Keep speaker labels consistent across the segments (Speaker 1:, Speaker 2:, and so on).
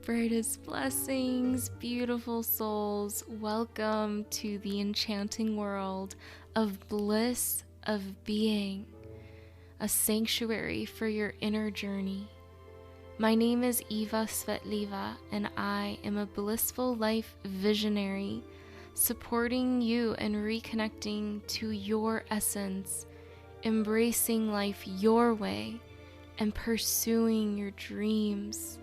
Speaker 1: Brightest blessings, beautiful souls. Welcome to the enchanting world of Bliss of Being, a sanctuary for your inner journey. My name is Eva Svetleva, and I am a blissful life visionary, supporting you and reconnecting to your essence, embracing life your way, and pursuing your dreams.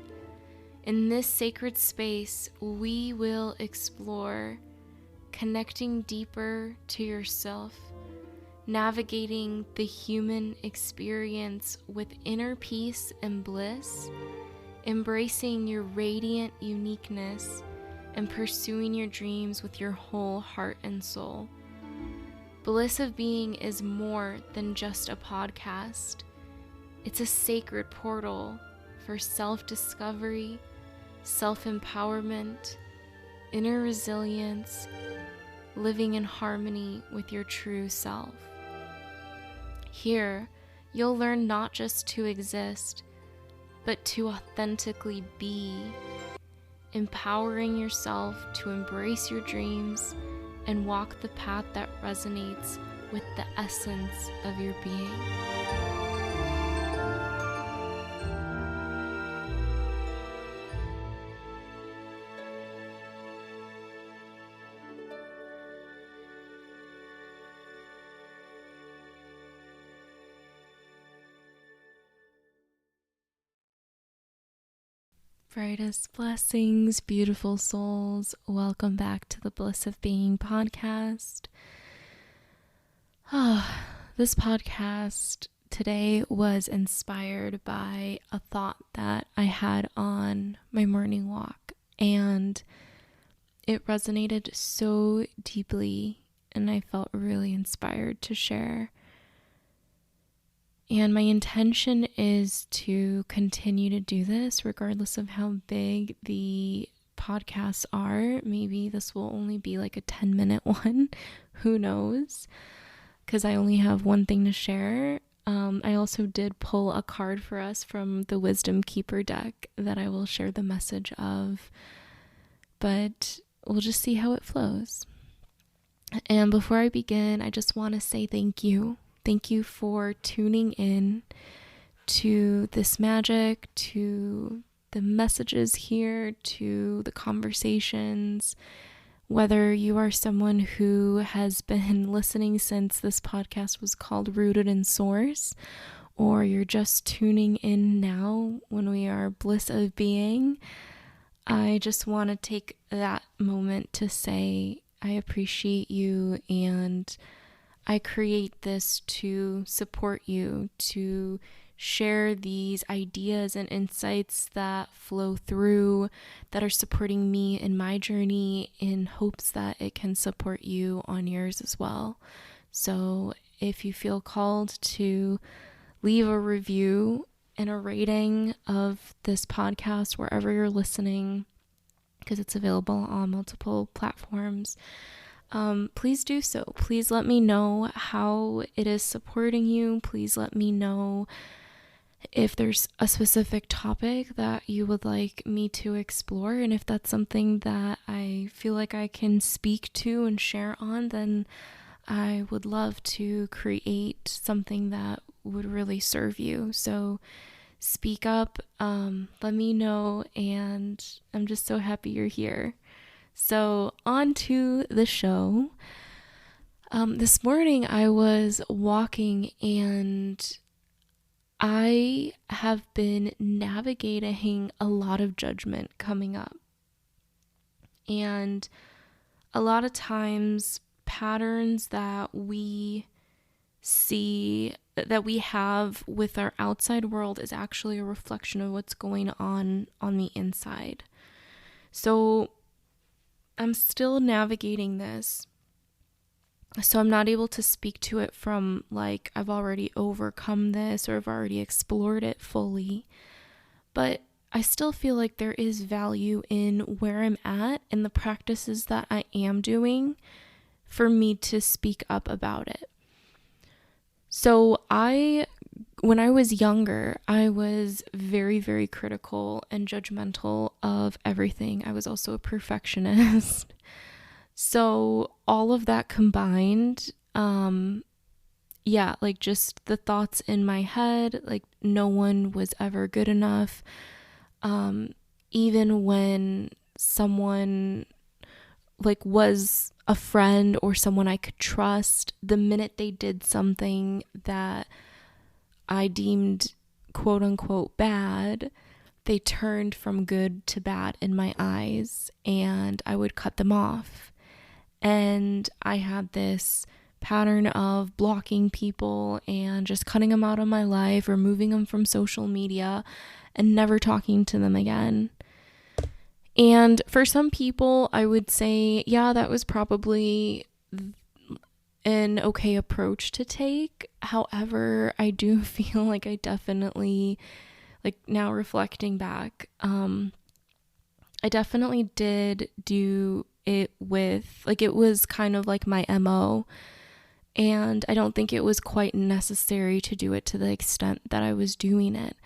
Speaker 1: In this sacred space, we will explore connecting deeper to yourself, navigating the human experience with inner peace and bliss, embracing your radiant uniqueness, and pursuing your dreams with your whole heart and soul. Bliss of Being is more than just a podcast. It's a sacred portal for self-discovery, self-empowerment, inner resilience, living in harmony with your true self. Here, you'll learn not just to exist, but to authentically be, empowering yourself to embrace your dreams and walk the path that resonates with the essence of your being. Brightest blessings, beautiful souls. Welcome back to the Bliss of Being Podcast. This podcast today was inspired by a thought that I had on my morning walk, and it resonated so deeply, and I felt really inspired to share. And my intention is to continue to do this regardless of how big the podcasts are. Maybe this will only be like a 10-minute one. Who knows? Because I only have one thing to share. I also did pull a card for us from the Wisdom Keeper deck that I will share the message of. But we'll just see how it flows. And before I begin, I just want to say thank you. Thank you for tuning in to this magic, to the messages here, to the conversations. Whether you are someone who has been listening since this podcast was called Rooted in Source, or you're just tuning in now when we are Bliss of Being, I just want to take that moment to say I appreciate you, and I create this to support you, to share these ideas and insights that flow through, that are supporting me in my journey, in hopes that it can support you on yours as well. So if you feel called to leave a review and a rating of this podcast wherever you're listening, because it's available on multiple platforms, please do so. Please let me know how it is supporting you. Please let me know if there's a specific topic that you would like me to explore. And if that's something that I feel like I can speak to and share on, then I would love to create something that would really serve you. So speak up, let me know, and I'm just so happy you're here. So on to the show. This morning I was walking, and I have been navigating a lot of judgment coming up. And a lot of times patterns that we see, that we have with our outside world, is actually a reflection of what's going on the inside. So I'm still navigating this, so I'm not able to speak to it from like I've already overcome this or I've already explored it fully, but I still feel like there is value in where I'm at and the practices that I am doing for me to speak up about it. So I when I was younger, I was very, very critical and judgmental of everything. I was also a perfectionist. So all of that combined, like just the thoughts in my head, like no one was ever good enough. Even when someone like was a friend or someone I could trust, the minute they did something that I deemed quote unquote bad, they turned from good to bad in my eyes, and I would cut them off. And I had this pattern of blocking people and just cutting them out of my life, removing them from social media, and never talking to them again. And for some people, I would say, yeah, that was probably an okay approach to take. However, I do feel like I definitely, like now reflecting back, I definitely did do it with, like, it was kind of like my MO. And I don't think it was quite necessary to do it to the extent that I was doing it.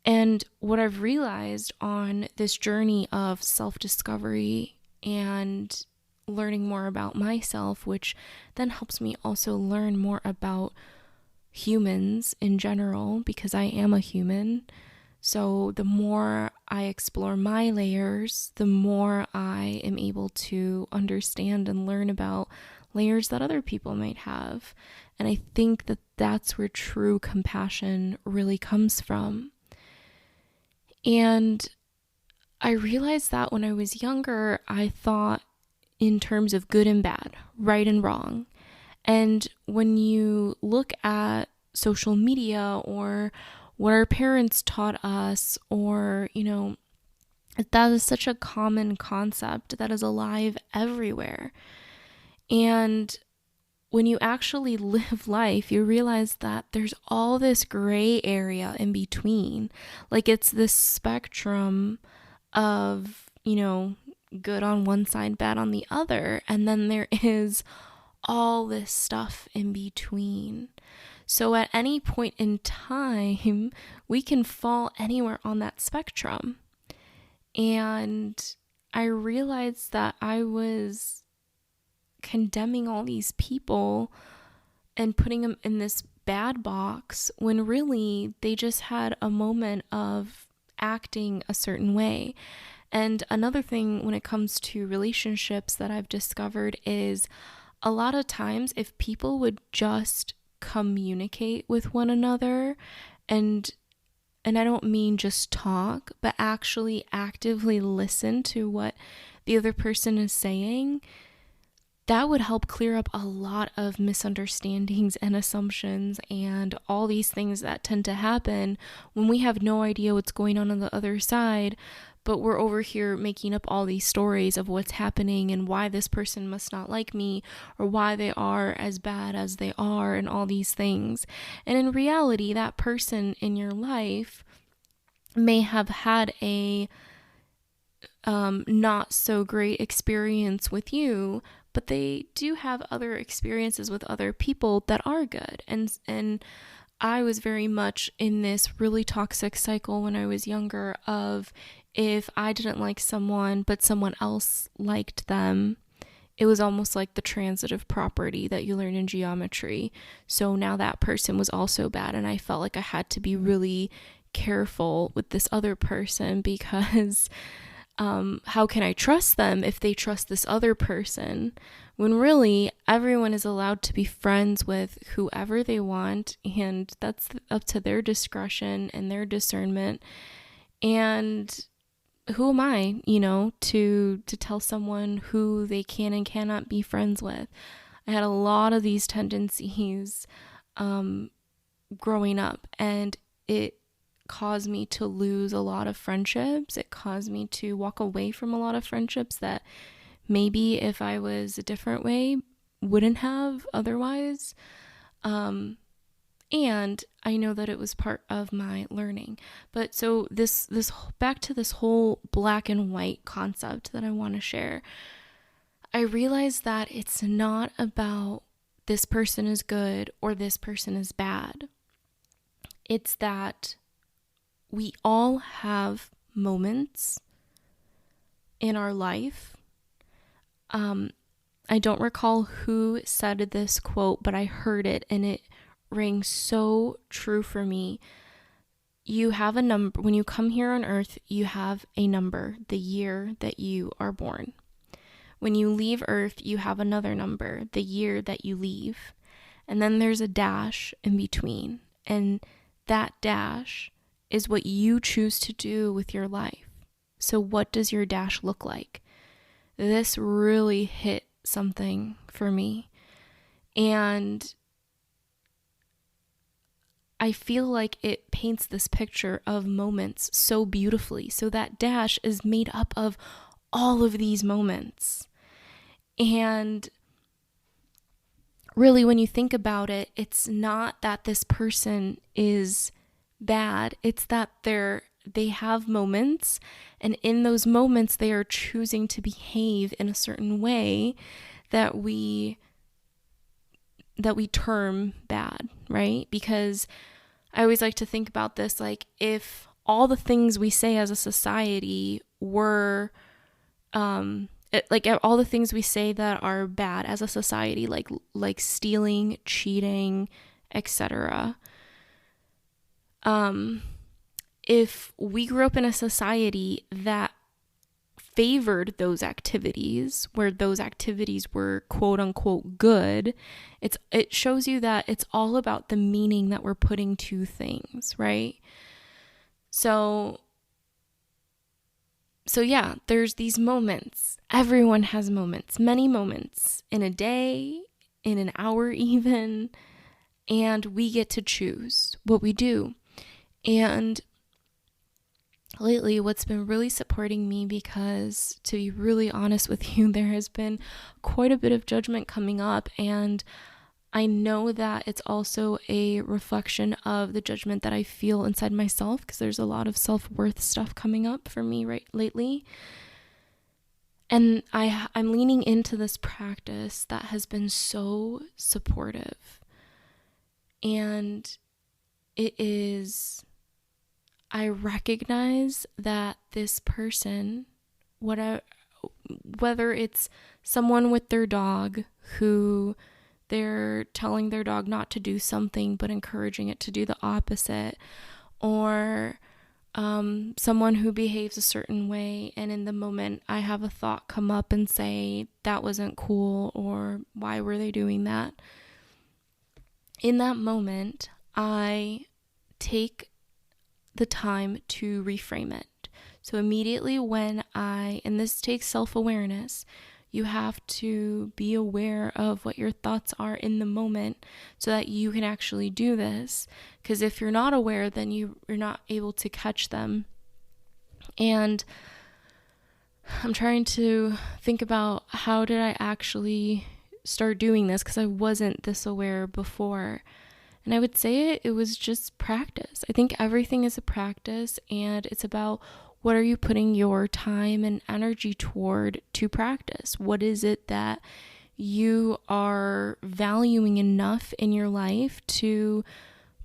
Speaker 1: And what I've realized on this journey of self-discovery and learning more about myself, which then helps me also learn more about humans in general, because I am a human. So the more I explore my layers, the more I am able to understand and learn about layers that other people might have. And I think that that's where true compassion really comes from. And I realized that when I was younger, I thought in terms of good and bad, right and wrong. And when you look at social media or what our parents taught us, or, that is such a common concept that is alive everywhere. And when you actually live life, you realize that there's all this gray area in between. Like it's this spectrum of, good on one side, bad on the other. And then there is all this stuff in between. So at any point in time, we can fall anywhere on that spectrum. And I realized that I was condemning all these people and putting them in this bad box when really they just had a moment of acting a certain way. And another thing when it comes to relationships that I've discovered is a lot of times if people would just communicate with one another, and I don't mean just talk, but actually actively listen to what the other person is saying, that would help clear up a lot of misunderstandings and assumptions and all these things that tend to happen when we have no idea what's going on the other side, but we're over here making up all these stories of what's happening and why this person must not like me or why they are as bad as they are and all these things. And in reality, that person in your life may have had a not so great experience with you, but they do have other experiences with other people that are good. And I was very much in this really toxic cycle when I was younger of, if I didn't like someone but someone else liked them, it was almost like the transitive property that you learn in geometry. So now that person was also bad, and I felt like I had to be really careful with this other person because how can I trust them if they trust this other person? When really everyone is allowed to be friends with whoever they want, and that's up to their discretion and their discernment. And who am I, to tell someone who they can and cannot be friends with? I had a lot of these tendencies growing up, and it caused me to lose a lot of friendships. It caused me to walk away from a lot of friendships that maybe if I was a different way wouldn't have otherwise. And I know that it was part of my learning. But so this back to this whole black and white concept that I want to share. I realized that it's not about this person is good or this person is bad. it's that we all have moments in our life. I don't recall who said this quote, but I heard it and it rang so true for me. You have a number. When you come here on earth, you have a number, the year that you are born. When you leave earth, you have another number, the year that you leave. And then there's a dash in between. And that dash is what you choose to do with your life. So what does your dash look like? This really hit something for me. And I feel like it paints this picture of moments so beautifully. So that dash is made up of all of these moments. And really, when you think about it, it's not that this person is bad. It's that they have moments, and in those moments, they are choosing to behave in a certain way that we term bad, right? Because I always like to think about this, like if all the things we say as a society were, all the things we say that are bad as a society, like stealing, cheating, etc. If we grew up in a society that favored those activities, where those activities were quote unquote good, it shows you that it's all about the meaning that we're putting to things, right? So yeah, there's these moments. Everyone has moments, many moments in a day, in an hour even, and we get to choose what we do. And lately, what's been really supporting me, because to be really honest with you, there has been quite a bit of judgment coming up, and I know that it's also a reflection of the judgment that I feel inside myself, because there's a lot of self-worth stuff coming up for me lately. And I'm leaning into this practice that has been so supportive. And it is, I recognize that this person, whether it's someone with their dog who they're telling their dog not to do something but encouraging it to do the opposite, or someone who behaves a certain way, and in the moment I have a thought come up and say that wasn't cool, or why were they doing that? In that moment, I take the time to reframe it. So immediately and this takes self-awareness, you have to be aware of what your thoughts are in the moment so that you can actually do this. Because if you're not aware, then you're not able to catch them. And I'm trying to think about, how did I actually start doing this? Because I wasn't this aware before. And I would say it was just practice. I think everything is a practice, and it's about, what are you putting your time and energy toward to practice? What is it that you are valuing enough in your life to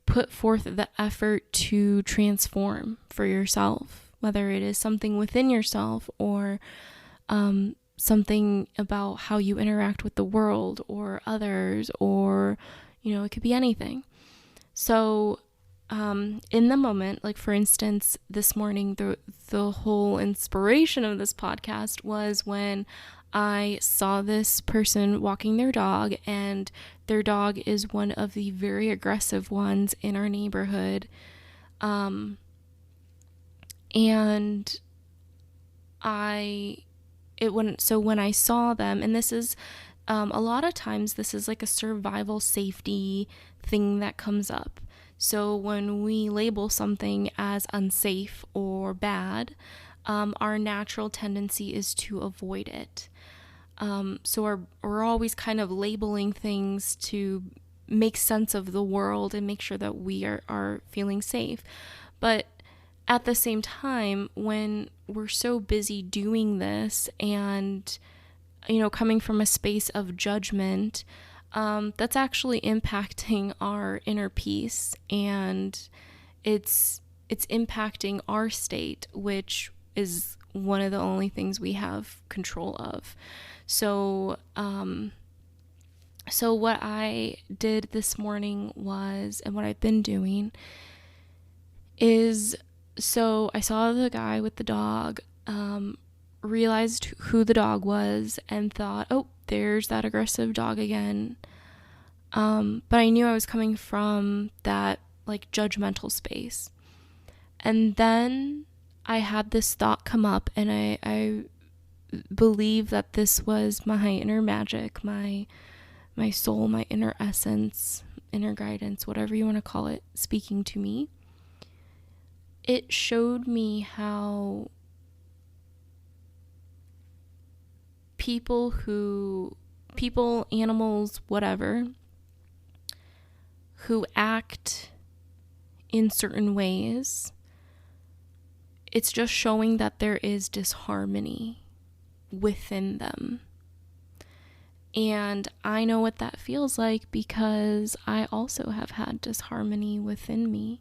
Speaker 1: put forth the effort to transform for yourself? Whether it is something within yourself, or something about how you interact with the world or others, or, it could be anything. So in the moment, like for instance, this morning, the whole inspiration of this podcast was when I saw this person walking their dog, and their dog is one of the very aggressive ones in our neighborhood. And when I saw them, and this is, a lot of times this is like a survival safety thing that comes up. So when we label something as unsafe or bad, our natural tendency is to avoid it. So we're always kind of labeling things to make sense of the world and make sure that we are feeling safe. But at the same time, when we're so busy doing this and, coming from a space of judgment, that's actually impacting our inner peace, and it's impacting our state, which is one of the only things we have control of. So what I did this morning was, and what I've been doing is, so I saw the guy with the dog, realized who the dog was, and thought, oh, there's that aggressive dog again. But I knew I was coming from that like judgmental space. And then I had this thought come up, and I believe that this was my inner magic, my soul, my inner essence, inner guidance, whatever you want to call it, speaking to me. It showed me how people, animals, whatever, who act in certain ways, it's just showing that there is disharmony within them. And I know what that feels like because I also have had disharmony within me.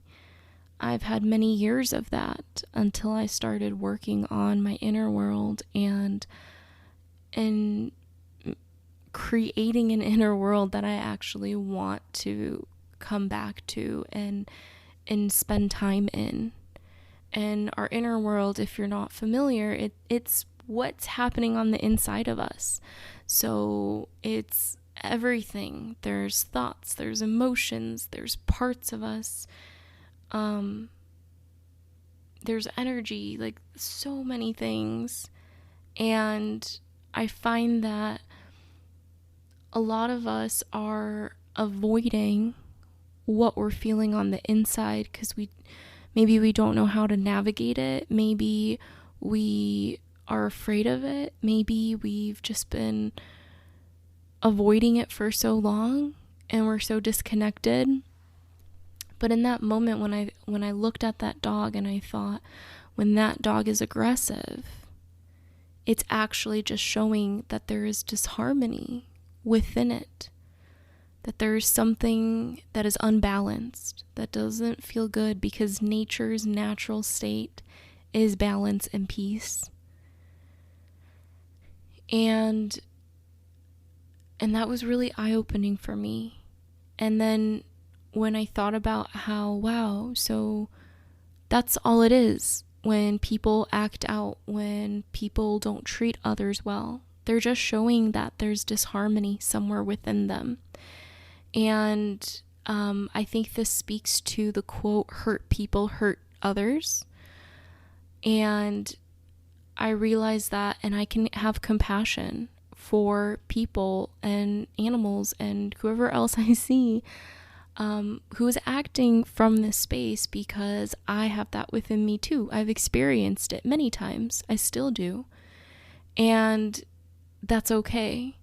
Speaker 1: I've had many years of that until I started working on my inner world and creating an inner world that I actually want to come back to and spend time in. And our inner world, if you're not familiar, it's what's happening on the inside of us. So it's everything. There's thoughts, there's emotions, there's parts of us. There's energy, like so many things. And I find that a lot of us are avoiding what we're feeling on the inside because maybe we don't know how to navigate it. Maybe we are afraid of it. Maybe we've just been avoiding it for so long and we're so disconnected. But in that moment when I looked at that dog and I thought, when that dog is aggressive, it's actually just showing that there is disharmony within it. That there is something that is unbalanced, that doesn't feel good, because nature's natural state is balance and peace. And that was really eye-opening for me. And then when I thought about how, wow, so that's all it is when people act out, when people don't treat others well. They're just showing that there's disharmony somewhere within them. And I think this speaks to the quote, hurt people hurt others. And I realize that, and I can have compassion for people and animals and whoever else I see who is acting from this space, because I have that within me too. I've experienced it many times. I still do. And that's okay.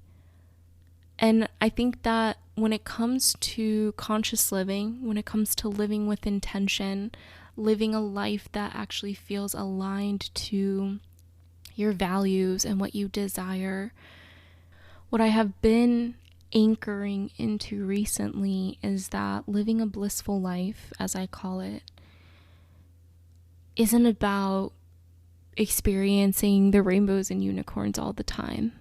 Speaker 1: And I think that when it comes to conscious living, when it comes to living with intention, living a life that actually feels aligned to your values and what you desire, what I have been anchoring into recently is that living a blissful life, as I call it, isn't about experiencing the rainbows and unicorns all the time.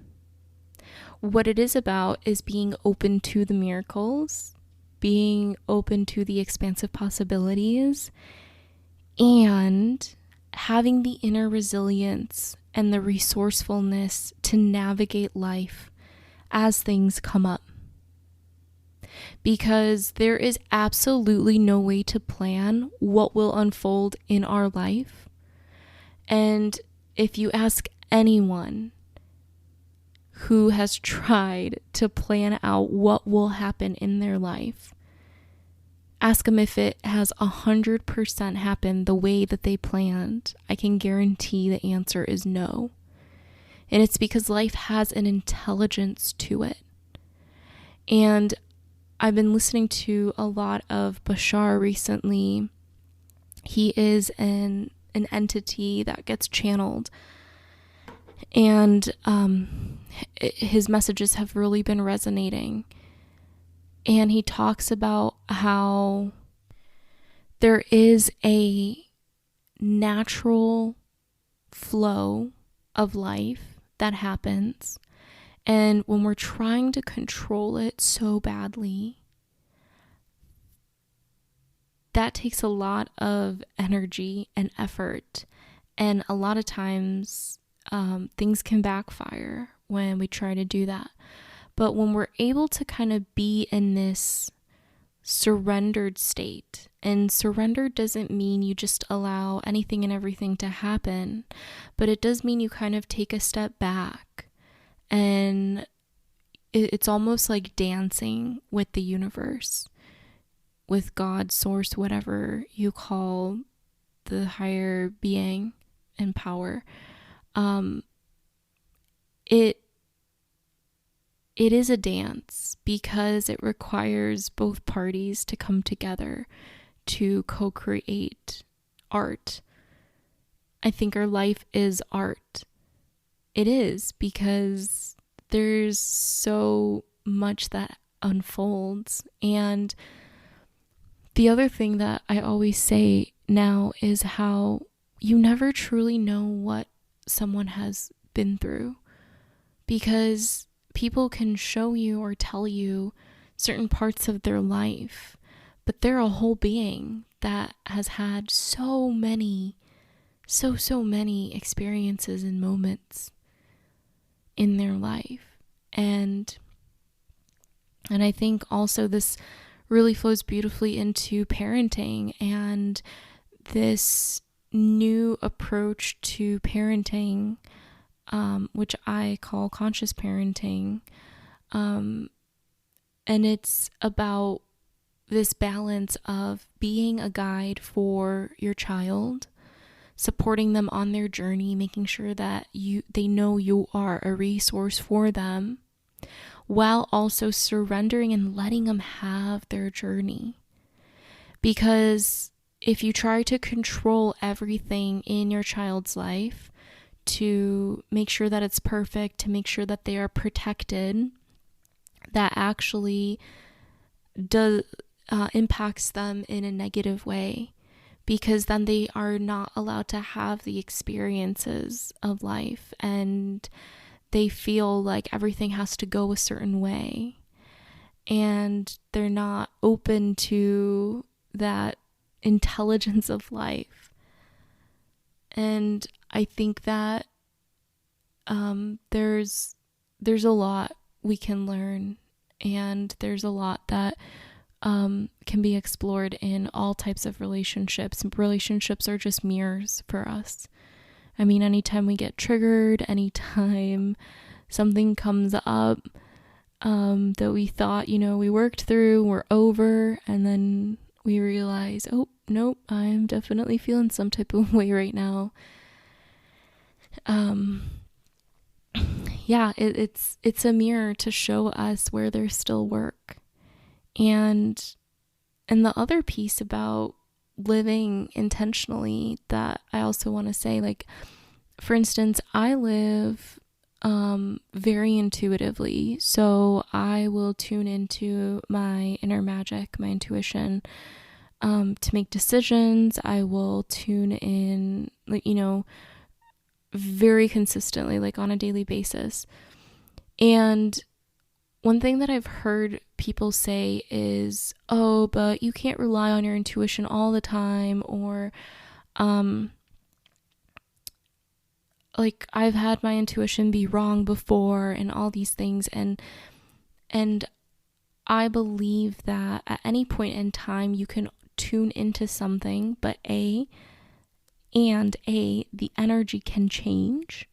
Speaker 1: What it is about is being open to the miracles, being open to the expansive possibilities, and having the inner resilience and the resourcefulness to navigate life as things come up. Because there is absolutely no way to plan what will unfold in our life. And if you ask anyone who has tried to plan out what will happen in their life, ask them if it has 100% happened the way that they planned. I can guarantee the answer is no. And it's because life has an intelligence to it. And I've been listening to a lot of Bashar recently. He is an entity that gets channeled. And his messages have really been resonating. And he talks about how there is a natural flow of life that happens. And when we're trying to control it so badly, that takes a lot of energy and effort. And a lot of times, things can backfire when we try to do that. But when we're able to kind of be in this surrendered state, and surrender doesn't mean you just allow anything and everything to happen, but it does mean you kind of take a step back, and it's almost like dancing with the universe, with God, source, whatever you call the higher being and power. It is a dance because it requires both parties to come together to co-create art. I think our life is art. It is, because there's so much that unfolds. And the other thing that I always say now is how you never truly know what someone has been through, because people can show you or tell you certain parts of their life, but they're a whole being that has had so many experiences and moments in their life. And I think also this really flows beautifully into parenting and this new approach to parenting, which I call conscious parenting. And it's about this balance of being a guide for your child, supporting them on their journey, making sure that they know you are a resource for them, while also surrendering and letting them have their journey. Because if you try to control everything in your child's life to make sure that it's perfect, to make sure that they are protected, that actually impacts them in a negative way, because then they are not allowed to have the experiences of life, and they feel like everything has to go a certain way, and they're not open to that intelligence of life. And I think that there's a lot we can learn, and there's a lot that can be explored in all types of relationships. Relationships are just mirrors for us. I mean, anytime we get triggered, anytime something comes up that we thought, we worked through, we're over, and then we realize, oh, nope, I'm definitely feeling some type of way right now. It's a mirror to show us where there's still work. And the other piece about living intentionally that I also want to say, like, for instance, I live very intuitively. So I will tune into my inner magic, my intuition, to make decisions. I will tune in, very consistently, like on a daily basis. And one thing that I've heard people say is, oh, but you can't rely on your intuition all the time, or like I've had my intuition be wrong before, and all these things. And I believe that at any point in time you can tune into something, but the energy can change.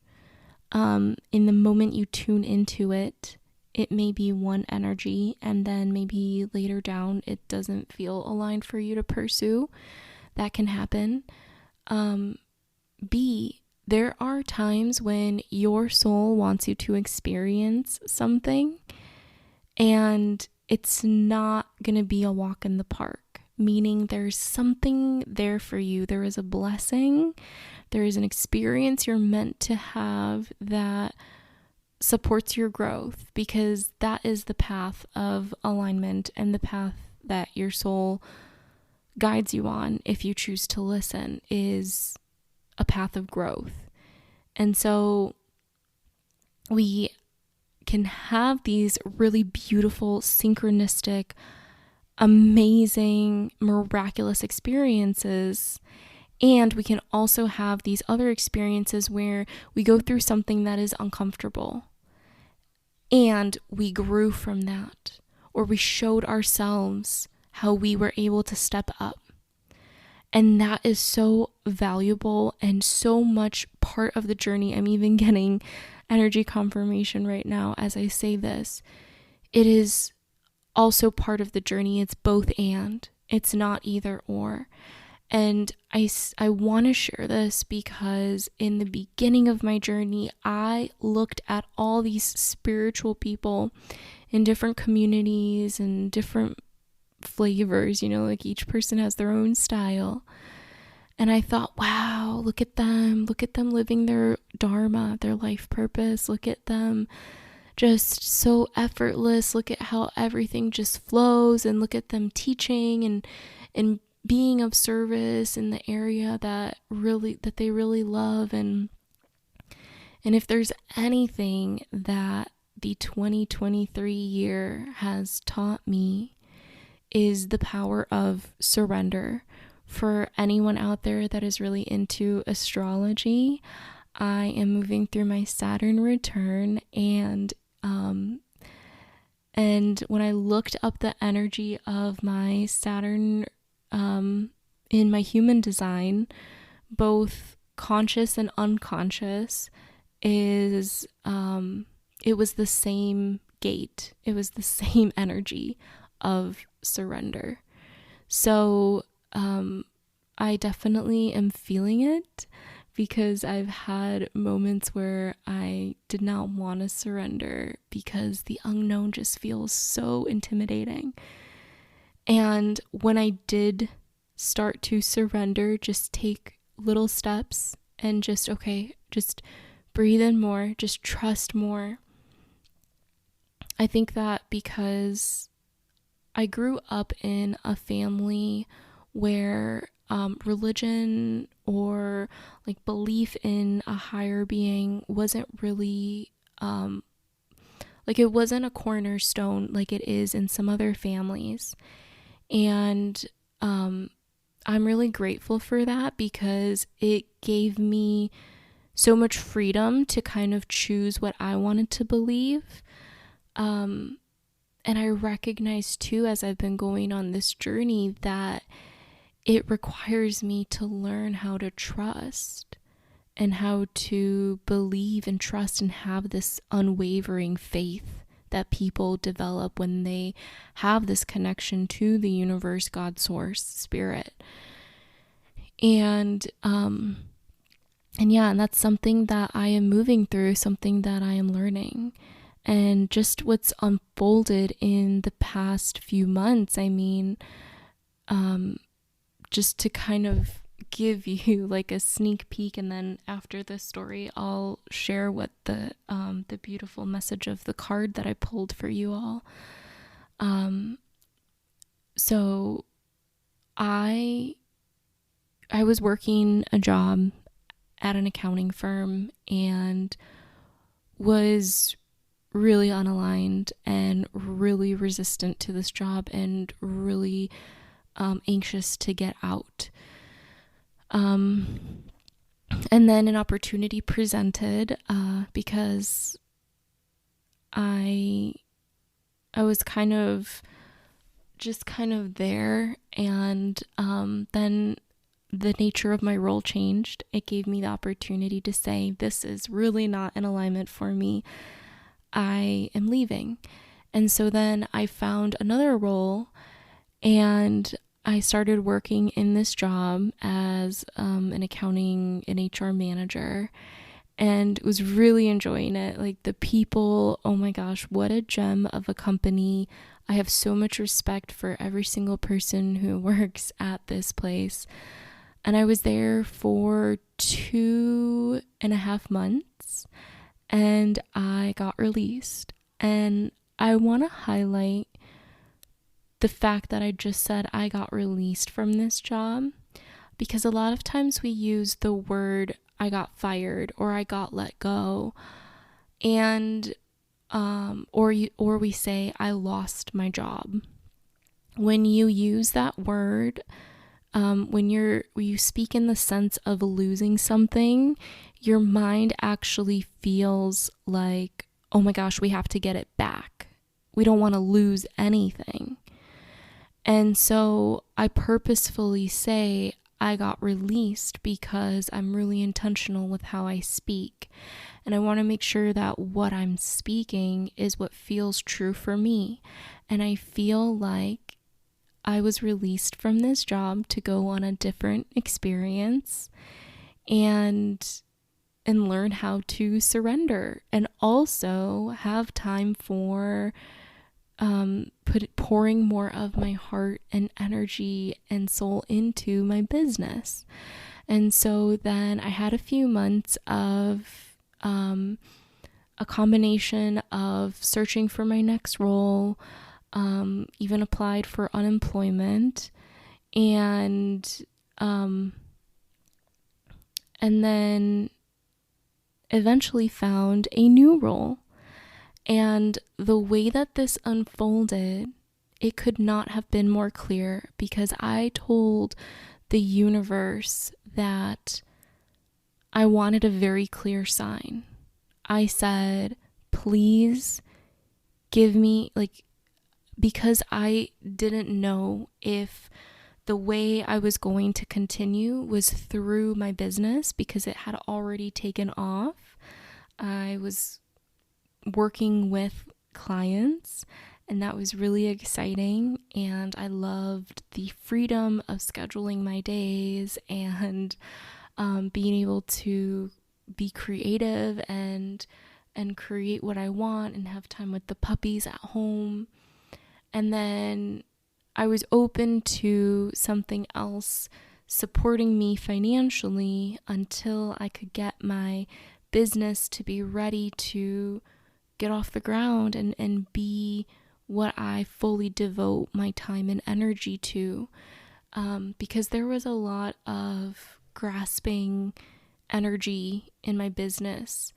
Speaker 1: In the moment you tune into it, it may be one energy, and then maybe later down it doesn't feel aligned for you to pursue. That can happen. There are times when your soul wants you to experience something, and it's not going to be a walk in the park, meaning there's something there for you. There is a blessing. There is an experience you're meant to have that supports your growth, because that is the path of alignment and the path that your soul guides you on, if you choose to listen, is a path of growth. And so we can have these really beautiful, synchronistic, amazing, miraculous experiences. And we can also have these other experiences where we go through something that is uncomfortable and we grew from that, or we showed ourselves how we were able to step up. And that is so valuable and so much part of the journey. I'm even getting energy confirmation right now as I say this. It is also part of the journey. It's both and. It's not either or. And I want to share this because in the beginning of my journey, I looked at all these spiritual people in different communities and different flavors, like each person has their own style. And I thought, wow, look at them living their dharma, their life purpose. Look at them just so effortless. Look at how everything just flows, and look at them teaching and being of service in the area that they really love. And if there's anything that the 2023 year has taught me, is the power of surrender. For anyone out there that is really into astrology, I am moving through my Saturn return, and when I looked up the energy of my Saturn in my human design, both conscious and unconscious, is it was the same gate. It was the same energy of surrender. So I definitely am feeling it, because I've had moments where I did not want to surrender because the unknown just feels so intimidating. And when I did start to surrender, just take little steps and just breathe in more, just trust more. I think that because I grew up in a family where religion or like belief in a higher being wasn't really it wasn't a cornerstone like it is in some other families. And I'm really grateful for that, because it gave me so much freedom to kind of choose what I wanted to believe. And I recognize too, as I've been going on this journey, that it requires me to learn how to trust and how to believe and trust and have this unwavering faith that people develop when they have this connection to the universe, God, source, spirit. And that's something that I am moving through, something that I am learning. And just what's unfolded in the past few months, just to kind of give you like a sneak peek, and then after this story, I'll share what the beautiful message of the card that I pulled for you all. So I was working a job at an accounting firm and was really unaligned and really resistant to this job and really anxious to get out. And then an opportunity presented because I was kind of there, and then the nature of my role changed. It gave me the opportunity to say, this is really not in alignment for me. I am leaving. And so then I found another role, and I started working in this job as an accounting and HR manager, and was really enjoying it. Like the people, oh my gosh, what a gem of a company. I have so much respect for every single person who works at this place. And I was there for 2.5 months, and I got released. And I want to highlight the fact that I just said I got released from this job, because a lot of times we use the word I got fired or I got let go, and or we say I lost my job. When you use that word, when you speak in the sense of losing something, your mind actually feels like, oh my gosh, we have to get it back. We don't want to lose anything. And so I purposefully say I got released because I'm really intentional with how I speak. And I want to make sure that what I'm speaking is what feels true for me. And I feel like I was released from this job to go on a different experience and learn how to surrender, and also have time for pouring more of my heart and energy and soul into my business. And so then I had a few months of a combination of searching for my next role, even applied for unemployment, and then eventually found a new role. And the way that this unfolded, it could not have been more clear, because I told the universe that I wanted a very clear sign. I said, please give me, because I didn't know if the way I was going to continue was through my business, because it had already taken off. I was working with clients, and that was really exciting, and I loved the freedom of scheduling my days and being able to be creative and create what I want and have time with the puppies at home. And then I was open to something else supporting me financially until I could get my business to be ready to get off the ground and be what I fully devote my time and energy to. Because there was a lot of grasping energy in my business,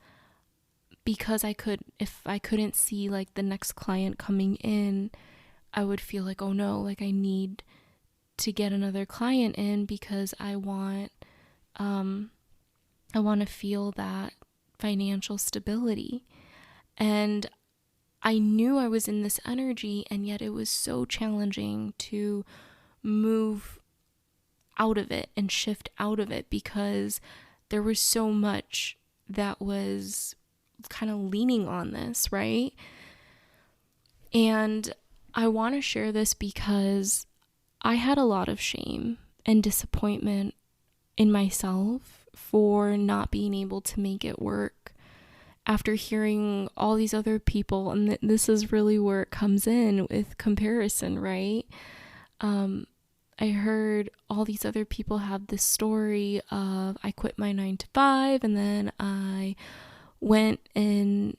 Speaker 1: because if I couldn't see like the next client coming in, I would feel like, oh no, like I need to get another client in, because I want to feel that financial stability. And I knew I was in this energy, and yet it was so challenging to move out of it and shift out of it, because there was so much that was kind of leaning on this, right? And I want to share this because I had a lot of shame and disappointment in myself for not being able to make it work. After hearing all these other people, and this is really where it comes in with comparison, right? I heard all these other people have this story of, I quit my 9 to 5, and then I went and,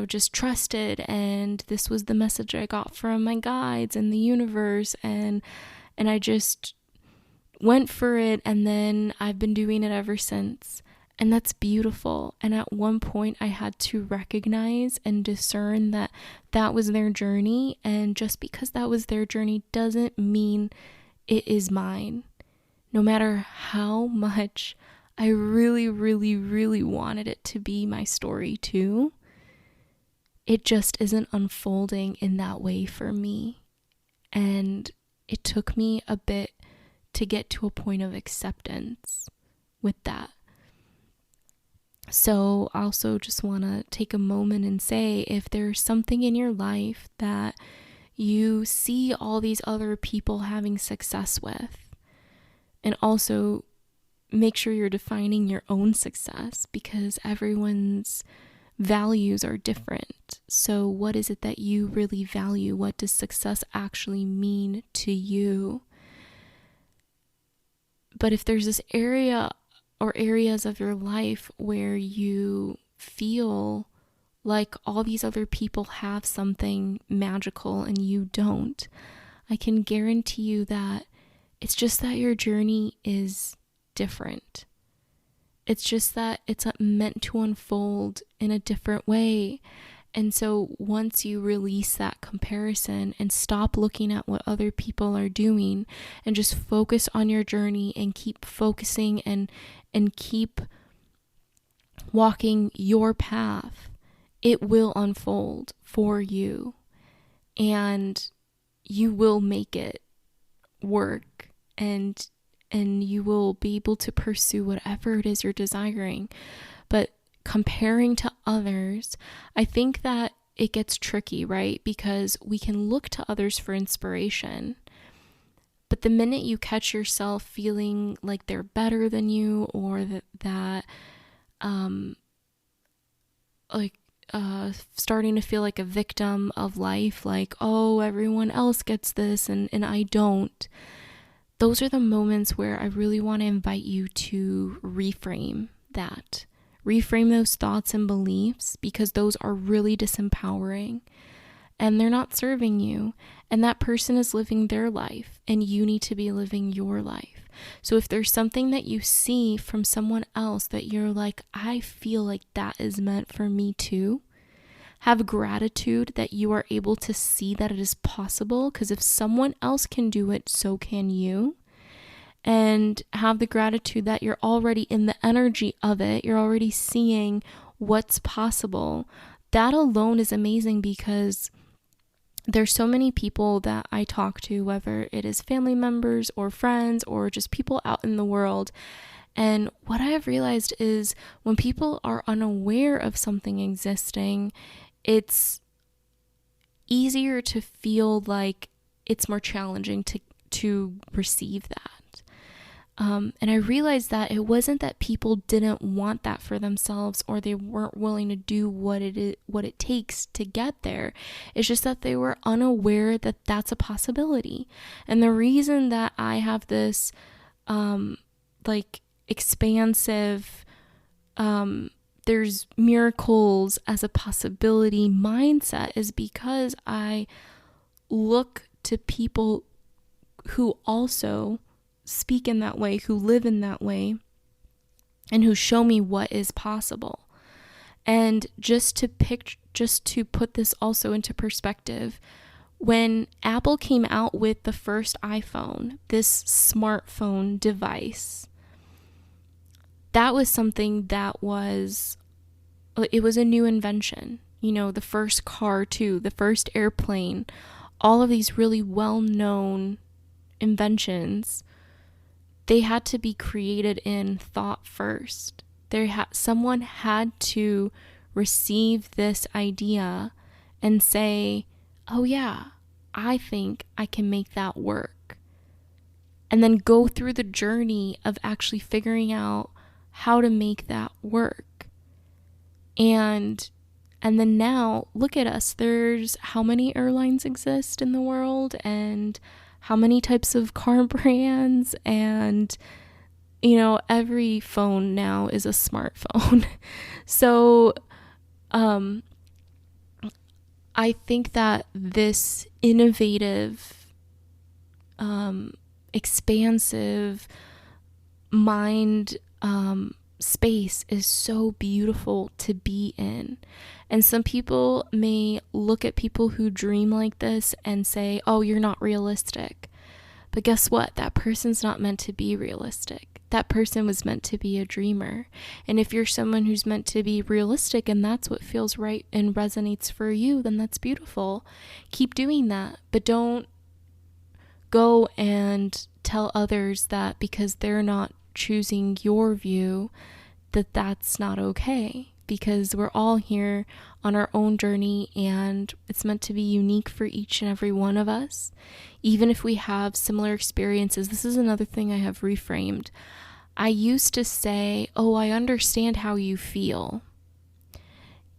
Speaker 1: just trusted, and this was the message I got from my guides and the universe, and I just went for it, and then I've been doing it ever since. And that's beautiful. And at one point I had to recognize and discern that that was their journey. And just because that was their journey doesn't mean it is mine. No matter how much I really, really, really wanted it to be my story too, it just isn't unfolding in that way for me. And it took me a bit to get to a point of acceptance with that. So I also just want to take a moment and say, if there's something in your life that you see all these other people having success with, and also make sure you're defining your own success, because everyone's values are different. So what is it that you really value? What does success actually mean to you? But if there's this area or areas of your life where you feel like all these other people have something magical and you don't, I can guarantee you that it's just that your journey is different. It's just that it's meant to unfold in a different way. And so once you release that comparison and stop looking at what other people are doing and just focus on your journey and keep focusing and keep walking your path, it will unfold for you and you will make it work, and you will be able to pursue whatever it is you're desiring. But comparing to others, I think that it gets tricky, right? Because we can look to others for inspiration, but the minute you catch yourself feeling like they're better than you, or starting to feel like a victim of life, like, oh, everyone else gets this and I don't, those are the moments where I really want to invite you to reframe that. Reframe those thoughts and beliefs, because those are really disempowering and they're not serving you. And that person is living their life and you need to be living your life. So if there's something that you see from someone else that you're like, I feel like that is meant for me too, have gratitude that you are able to see that it is possible, because if someone else can do it, so can you. And have the gratitude that you're already in the energy of it. You're already seeing what's possible. That alone is amazing, because there's so many people that I talk to, whether it is family members or friends or just people out in the world. And what I have realized is when people are unaware of something existing, it's easier to feel like it's more challenging to receive that. And I realized that it wasn't that people didn't want that for themselves, or they weren't willing to do what it takes to get there. It's just that they were unaware that that's a possibility. And the reason that I have this expansive there's miracles as a possibility mindset is because I look to people who also speak in that way, who live in that way, and who show me what is possible. And just to put this also into perspective, when Apple came out with the first iPhone, this smartphone device, that was something that it was a new invention. You know, the first car too, the first airplane, all of these really well-known inventions, they had to be created in thought first. Someone had to receive this idea and say, oh yeah, I think I can make that work. And then go through the journey of actually figuring out how to make that work. And then now, look at us. There's how many airlines exist in the world, and how many types of car brands, and every phone now is a smartphone. So I think that this innovative, expansive mind space is so beautiful to be in. And some people may look at people who dream like this and say, oh, you're not realistic. But guess what? That person's not meant to be realistic. That person was meant to be a dreamer. And if you're someone who's meant to be realistic and that's what feels right and resonates for you, then that's beautiful. Keep doing that. But don't go and tell others that because they're not choosing your view, that's not okay, because we're all here on our own journey and it's meant to be unique for each and every one of us, even if we have similar experiences. This is another thing I have reframed. I used to say, oh, I understand how you feel,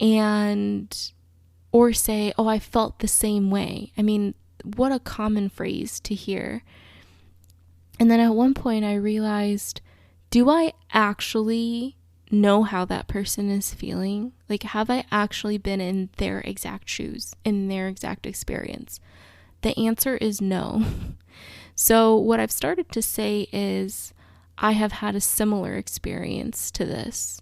Speaker 1: or say, oh, I felt the same way. I mean, what a common phrase to hear. And then at one point I realized, do I actually know how that person is feeling? Like, have I actually been in their exact shoes, in their exact experience? The answer is no. So what I've started to say is, I have had a similar experience to this,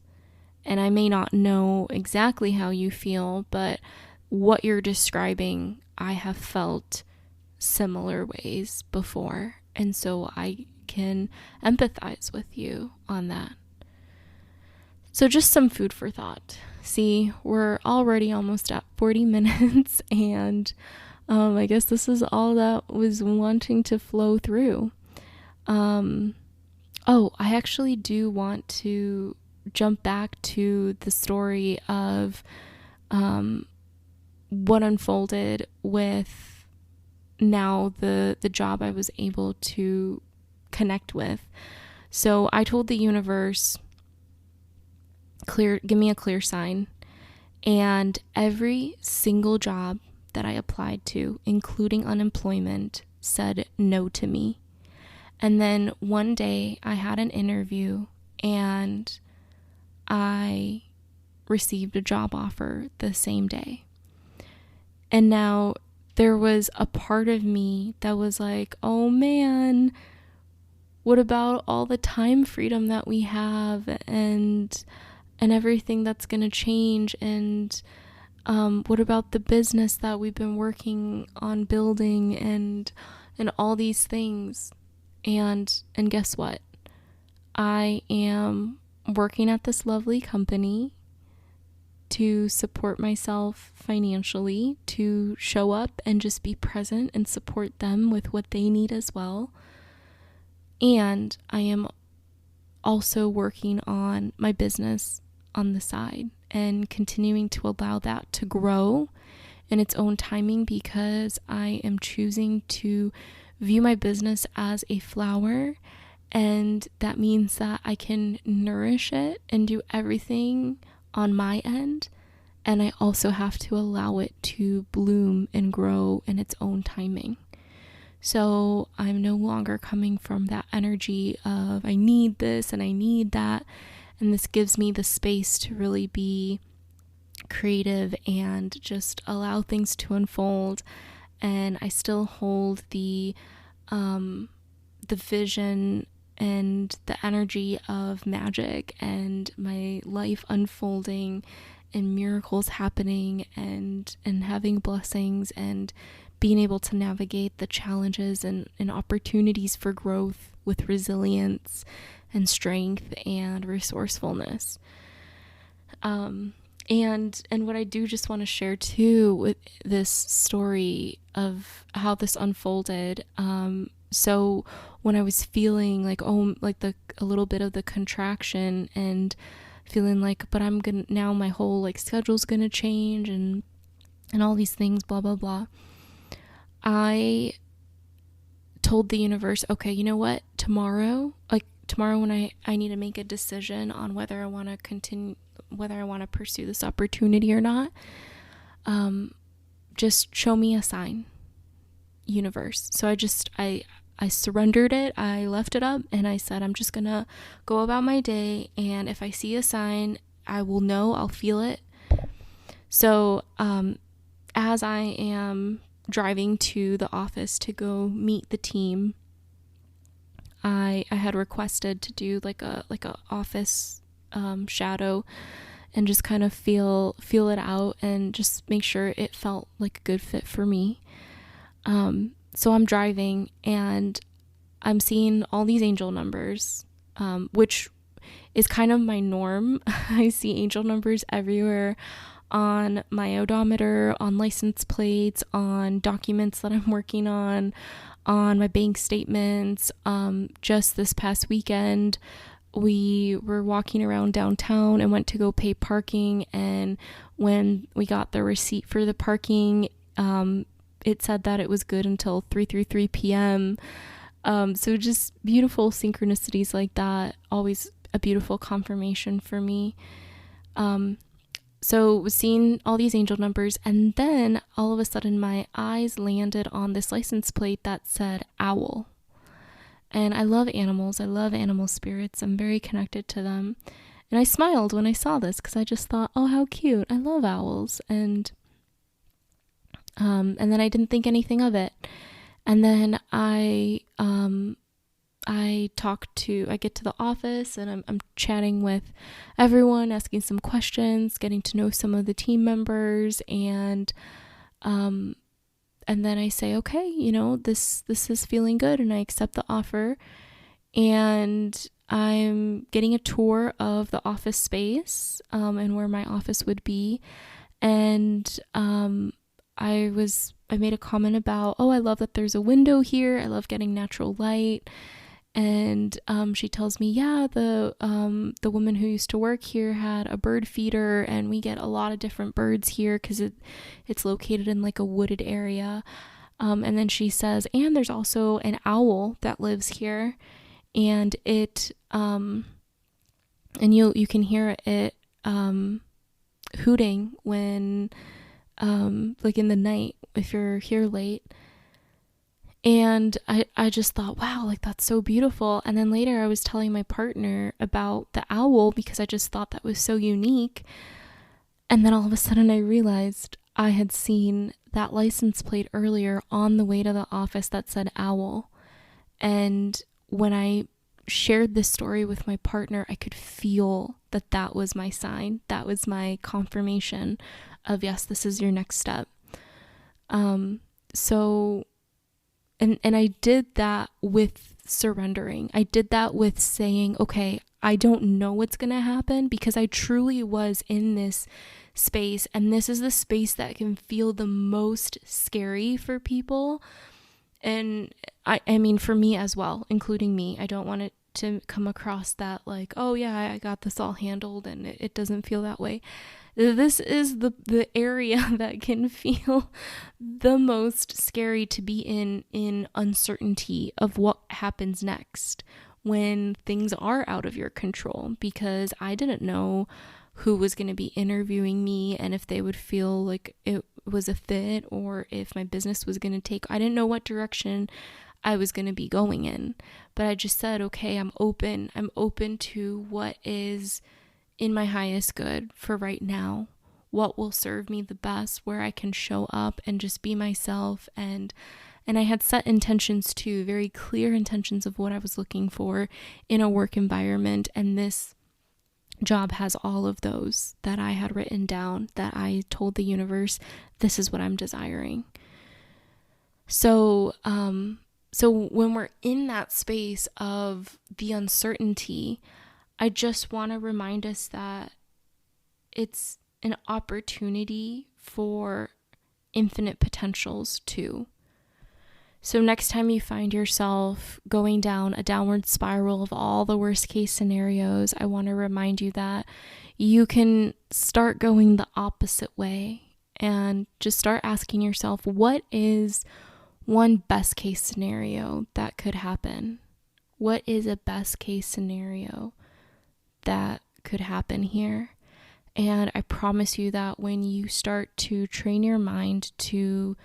Speaker 1: and I may not know exactly how you feel, but what you're describing, I have felt similar ways before, and so I can empathize with you on that. So just some food for thought. See, we're already almost at 40 minutes, and I guess this is all that was wanting to flow through. I actually do want to jump back to the story of what unfolded with now the job I was able to connect with. So I told the universe, give me a clear sign. And every single job that I applied to, including unemployment, said no to me. And then one day I had an interview and I received a job offer the same day. And now there was a part of me that was like, oh man, what about all the time freedom that we have and everything that's going to change? And what about the business that we've been working on building and all these things? And guess what? I am working at this lovely company to support myself financially, to show up and just be present and support them with what they need as well. And I am also working on my business on the side and continuing to allow that to grow in its own timing, because I am choosing to view my business as a flower, and that means that I can nourish it and do everything on my end, and I also have to allow it to bloom and grow in its own timing. So I'm no longer coming from that energy of I need this and I need that, and this gives me the space to really be creative and just allow things to unfold. And I still hold the vision and the energy of magic and my life unfolding and miracles happening and having blessings and being able to navigate the challenges and opportunities for growth with resilience and strength and resourcefulness. And what I do just want to share too with this story of how this unfolded. So when I was feeling like, a little bit of the contraction and feeling like, but now my whole schedule's gonna change and all these things, blah, blah, blah. I told the universe, okay, you know what? Tomorrow when I need to make a decision on whether I want to pursue this opportunity or not, just show me a sign, universe. So I surrendered it. I left it up and I said, I'm just gonna go about my day, and if I see a sign, I will know, I'll feel it. So as I am driving to the office to go meet the team, I had requested to do like a office shadow and just kind of feel it out and just make sure it felt like a good fit for me. So I'm driving and I'm seeing all these angel numbers, which is kind of my norm. I see angel numbers everywhere, on my odometer, on license plates, on documents that I'm working on my bank statements. Just this past weekend, we were walking around downtown and went to go pay parking, and when we got the receipt for the parking, it said that it was good until 3:33 p.m. So just beautiful synchronicities like that, always a beautiful confirmation for me. So was seeing all these angel numbers, and then all of a sudden my eyes landed on this license plate that said owl. And I love animals. I love animal spirits. I'm very connected to them. And I smiled when I saw this because I just thought, oh, how cute. I love owls. And then I didn't think anything of it. And then I get to the office and I'm chatting with everyone, asking some questions, getting to know some of the team members, and then I say, okay, you know, this is feeling good, and I accept the offer. And I'm getting a tour of the office space, and where my office would be. And I made a comment about, oh, I love that there's a window here. I love getting natural light. And she tells me, yeah, the woman who used to work here had a bird feeder, and we get a lot of different birds here because it's located in like a wooded area. And then she says, and there's also an owl that lives here, and it and you can hear it hooting when like in the night if you're here late. And I just thought, wow, like that's so beautiful. And then later I was telling my partner about the owl because I just thought that was so unique. And then all of a sudden I realized I had seen that license plate earlier on the way to the office that said owl. And when I shared this story with my partner, I could feel that was my sign. That was my confirmation of, yes, this is your next step. And I did that with surrendering. I did that with saying, okay, I don't know what's going to happen, because I truly was in this space, and this is the space that can feel the most scary for people. And I mean, for me as well, including me. I don't want it to come across that like, oh yeah, I got this all handled, and it doesn't feel that way. This is the area that can feel the most scary to be in uncertainty of what happens next when things are out of your control, because I didn't know who was going to be interviewing me and if they would feel like it was a fit, or if my business was going to take. I didn't know what direction I was going to be going in, but I just said, okay, I'm open to what is in my highest good for right now, what will serve me the best, where I can show up and just be myself. And I had set intentions too, very clear intentions of what I was looking for in a work environment. And this job has all of those that I had written down, that I told the universe, this is what I'm desiring. So when we're in that space of the uncertainty, I just want to remind us that it's an opportunity for infinite potentials too. So next time you find yourself going down a downward spiral of all the worst case scenarios, I want to remind you that you can start going the opposite way and just start asking yourself, what is one best case scenario that could happen? What is a best case scenario that could happen here? And I promise you that when you start to train your mind to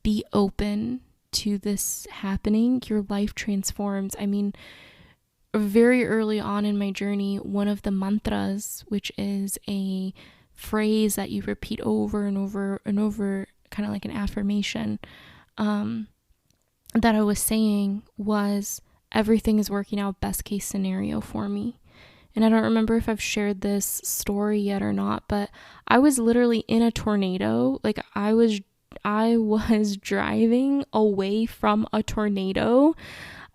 Speaker 1: be open to this happening, your life transforms. I mean, very early on in my journey, one of the mantras, which is a phrase that you repeat over and over and over, kind of like an affirmation, that I was saying was, everything is working out best case scenario for me. And I don't remember if I've shared this story yet or not, but I was literally in a tornado. Like I was driving away from a tornado.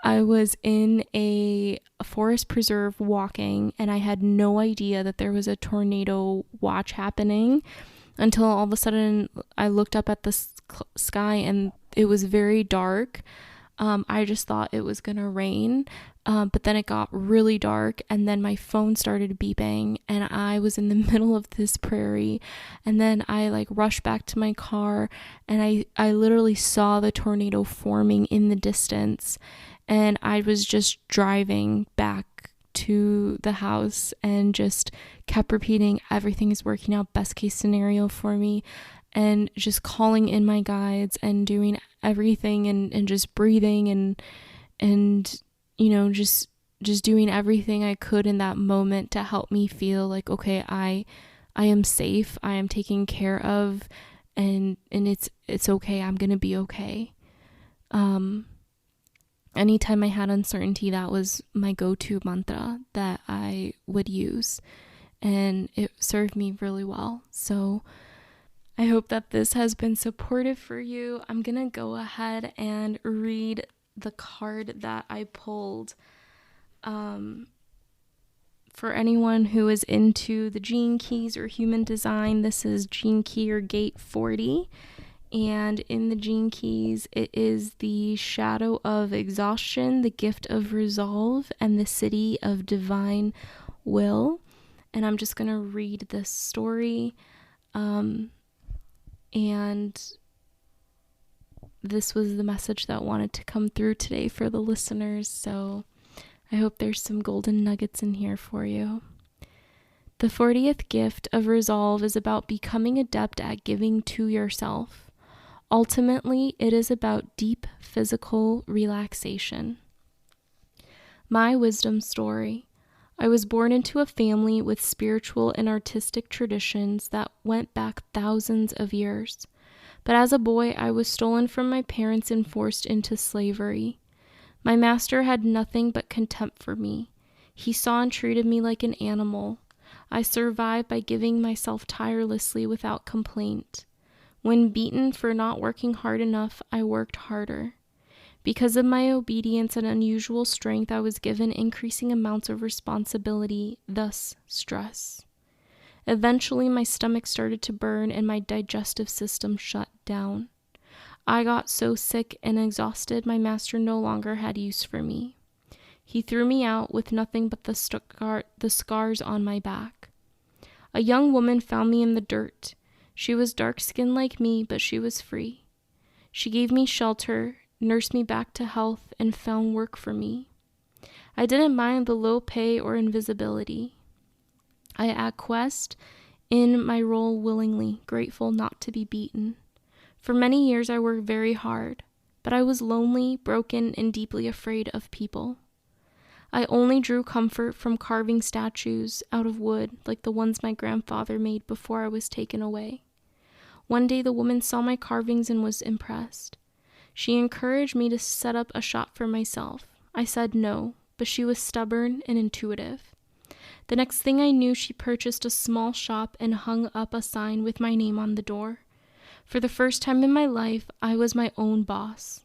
Speaker 1: I was in a forest preserve walking, and I had no idea that there was a tornado watch happening until all of a sudden I looked up at the sky and it was very dark. I just thought it was gonna rain, but then it got really dark, and then my phone started beeping, and I was in the middle of this prairie, and then I like rushed back to my car, and I literally saw the tornado forming in the distance, and I was just driving back to the house and just kept repeating, everything is working out best case scenario for me, and just calling in my guides and doing everything and just breathing and you know, just just doing everything I could in that moment to help me feel like, okay, I am safe, I am taken care of, and it's okay, I'm gonna be okay. Anytime I had uncertainty, that was my go-to mantra that I would use, and it served me really well. So I hope that this has been supportive for you. I'm gonna go ahead and read the card that I pulled. For anyone who is into the Gene Keys or human design, this is Gene Key or Gate 40. And in the Gene Keys, it is the Shadow of Exhaustion, the Gift of Resolve, and the City of Divine Will. And I'm just going to read this story. And this was the message that wanted to come through today for the listeners. So I hope there's some golden nuggets in here for you. The 40th gift of resolve is about becoming adept at giving to yourself. Ultimately, it is about deep physical relaxation. My wisdom story. I was born into a family with spiritual and artistic traditions that went back thousands of years. But as a boy, I was stolen from my parents and forced into slavery. My master had nothing but contempt for me. He saw and treated me like an animal. I survived by giving myself tirelessly without complaint. When beaten for not working hard enough, I worked harder. Because of my obedience and unusual strength, I was given increasing amounts of responsibility, thus stress. Eventually, my stomach started to burn and my digestive system shut down. I got so sick and exhausted, my master no longer had use for me. He threw me out with nothing but the scars on my back. A young woman found me in the dirt. She was dark-skinned like me, but she was free. She gave me shelter, nursed me back to health, and found work for me. I didn't mind the low pay or invisibility. I acquiesced in my role willingly, grateful not to be beaten. For many years I worked very hard, but I was lonely, broken, and deeply afraid of people. I only drew comfort from carving statues out of wood like the ones my grandfather made before I was taken away. One day the woman saw my carvings and was impressed. She encouraged me to set up a shop for myself. I said no, but she was stubborn and intuitive. The next thing I knew, she purchased a small shop and hung up a sign with my name on the door. For the first time in my life, I was my own boss.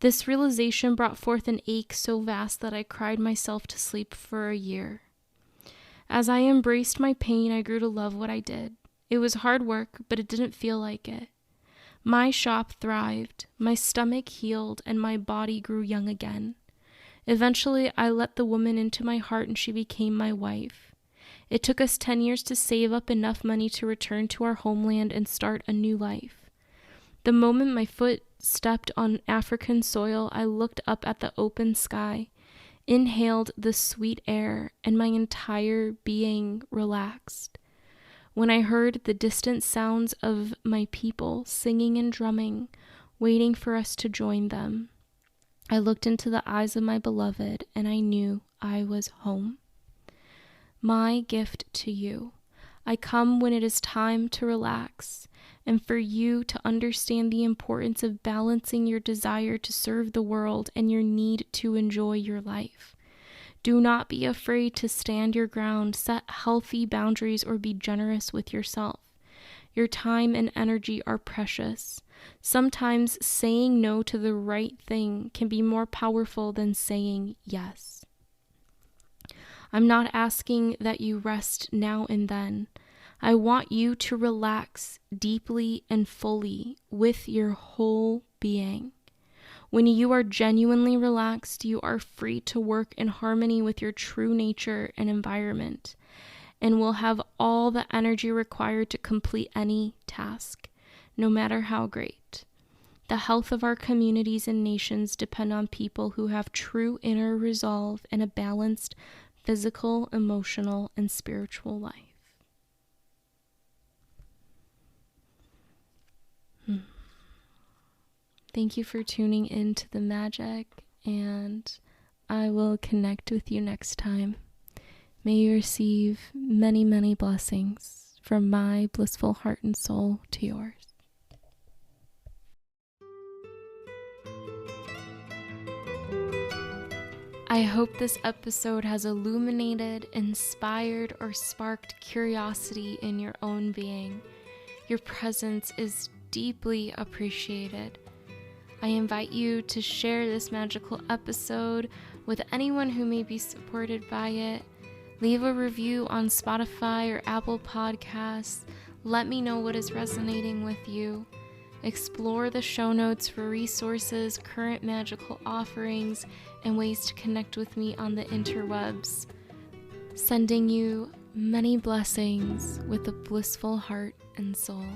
Speaker 1: This realization brought forth an ache so vast that I cried myself to sleep for a year. As I embraced my pain, I grew to love what I did. It was hard work, but it didn't feel like it. My shop thrived, my stomach healed, and my body grew young again. Eventually, I let the woman into my heart and she became my wife. It took us 10 years to save up enough money to return to our homeland and start a new life. The moment my foot stepped on African soil, I looked up at the open sky, inhaled the sweet air, and my entire being relaxed. When I heard the distant sounds of my people singing and drumming, waiting for us to join them, I looked into the eyes of my beloved and I knew I was home. My gift to you. I come when it is time to relax and for you to understand the importance of balancing your desire to serve the world and your need to enjoy your life. Do not be afraid to stand your ground, set healthy boundaries, or be generous with yourself. Your time and energy are precious. Sometimes saying no to the right thing can be more powerful than saying yes. I'm not asking that you rest now and then. I want you to relax deeply and fully with your whole being. When you are genuinely relaxed, you are free to work in harmony with your true nature and environment, and will have all the energy required to complete any task, no matter how great. The health of our communities and nations depend on people who have true inner resolve and a balanced physical, emotional, and spiritual life. Thank you for tuning in to the magic, and I will connect with you next time. May you receive many, many blessings from my blissful heart and soul to yours. I hope this episode has illuminated, inspired, or sparked curiosity in your own being. Your presence is deeply appreciated. I invite you to share this magical episode with anyone who may be supported by it. Leave a review on Spotify or Apple Podcasts. Let me know what is resonating with you. Explore the show notes for resources, current magical offerings, and ways to connect with me on the interwebs. Sending you many blessings with a blissful heart and soul.